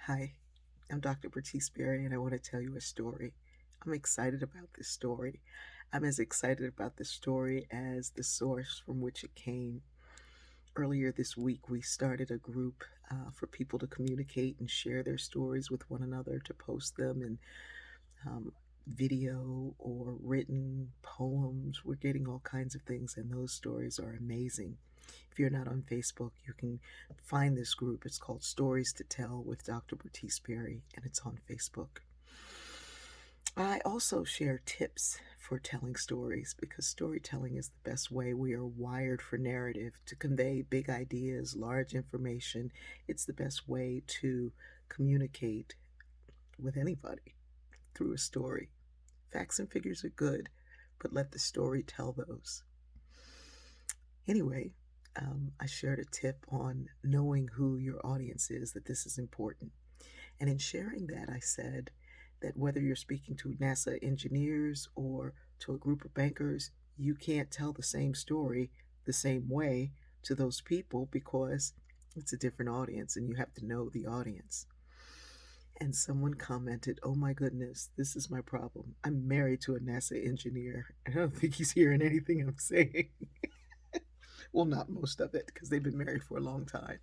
Hi, I'm Dr. Bertice Berry, and I want to tell you a story. I'm excited about this story. I'm as excited about this story as the source from which it came. Earlier this week, we started a group for people to communicate and share their stories with one another, to post them in um, video or written poems. We're getting all kinds of things, and those stories are amazing. If you're not on Facebook, you can find this group. It's called Stories to Tell with Dr. Bertice Berry, and it's on Facebook. I also share tips for telling stories because storytelling is the best way. We are wired for narrative to convey big ideas, large information. It's the best way to communicate with anybody through a story. Facts and figures are good, but let the story tell those. Anyway, I shared a tip on knowing who your audience is, that this is important. And in sharing that, I said that whether you're speaking to NASA engineers or to a group of bankers, you can't tell the same story the same way to those people because it's a different audience and you have to know the audience. And someone commented, "Oh my goodness, this is my problem. I'm married to a NASA engineer. I don't think he's hearing anything I'm saying." Well, not most of it, because they've been married for a long time.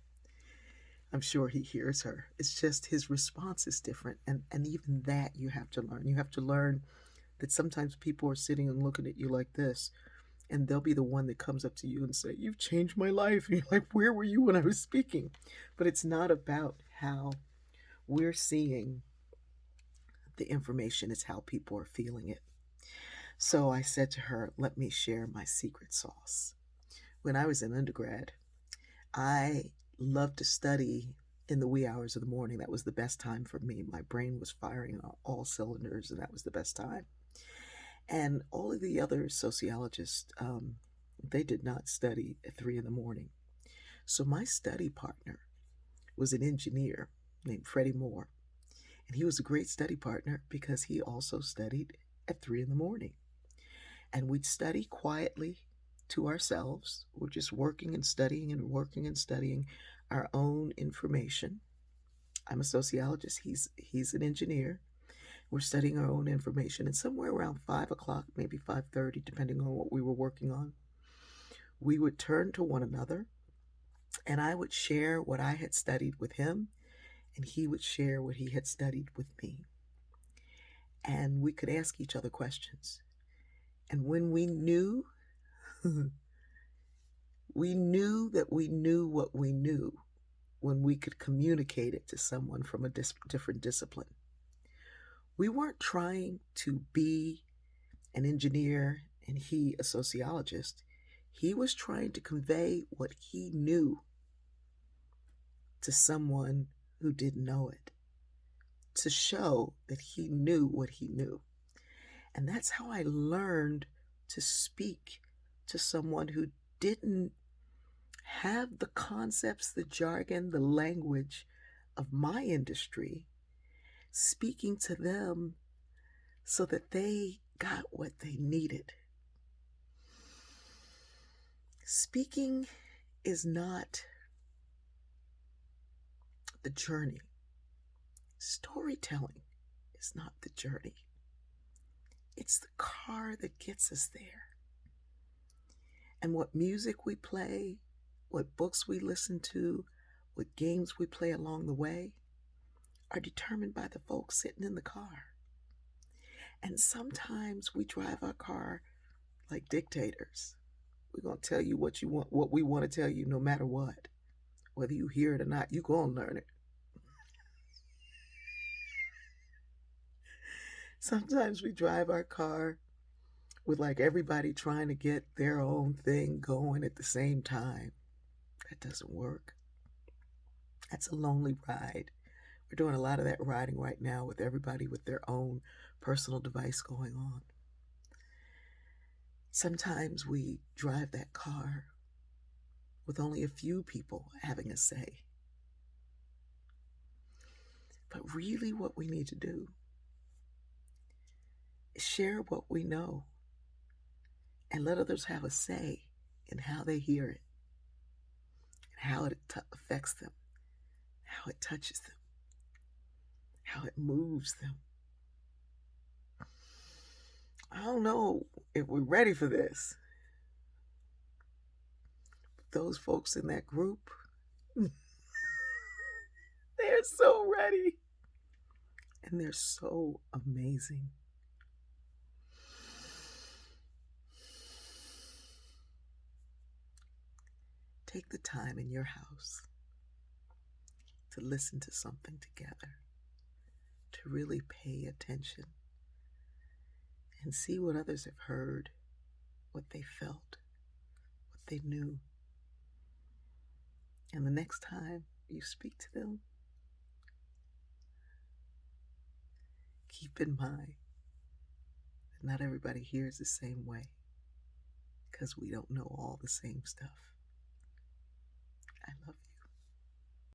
I'm sure he hears her. It's just his response is different. And even that you have to learn. You have to learn that sometimes people are sitting and looking at you like this, and they'll be the one that comes up to you and say, "You've changed my life." And you're like, "Where were you when I was speaking?" But it's not about how we're seeing the information, it's how people are feeling it. So I said to her, "Let me share my secret sauce." When I was in undergrad, I loved to study in the wee hours of the morning. That was the best time for me. My brain was firing on all cylinders, and that was the best time. And all of the other sociologists, they did not study at 3 in the morning. So my study partner was an engineer named Freddie Moore. And he was a great study partner because he also studied at 3 in the morning. And we'd study quietly to ourselves. We're just working and studying and working and studying our own information. I'm a sociologist. He's an engineer. We're studying our own information, and somewhere around 5 o'clock, maybe 5:30, depending on what we were working on, we would turn to one another, and I would share what I had studied with him, and he would share what he had studied with me. And we could ask each other questions. And when we knew, we knew that we knew what we knew when we could communicate it to someone from a different discipline. We weren't trying to be an engineer and he a sociologist. He was trying to convey what he knew to someone who didn't know it, to show that he knew what he knew. And that's how I learned to speak to someone who didn't have the concepts, the jargon, the language of my industry, speaking to them so that they got what they needed. Speaking is not the journey. Storytelling is not the journey. It's the car that gets us there. And what music we play, what books we listen to, what games we play along the way are determined by the folks sitting in the car. And sometimes we drive our car like dictators. We're going to tell you what you want, what we want to tell you, no matter what. Whether you hear it or not, you're going to learn it. Sometimes we drive our car with like everybody trying to get their own thing going at the same time. That doesn't work. That's a lonely ride. We're doing a lot of that riding right now with everybody with their own personal device going on. Sometimes we drive that car with only a few people having a say. But really, what we need to do is share what we know and let others have a say in how they hear it, and how it affects them, how it touches them. how it moves them. I don't know if we're ready for this. But those folks in that group, they're so ready. And they're so amazing. Take the time in your house to listen to something together, to really pay attention and see what others have heard, what they felt, what they knew. And the next time you speak to them, keep in mind that not everybody hears the same way, because we don't know all the same stuff. I love you.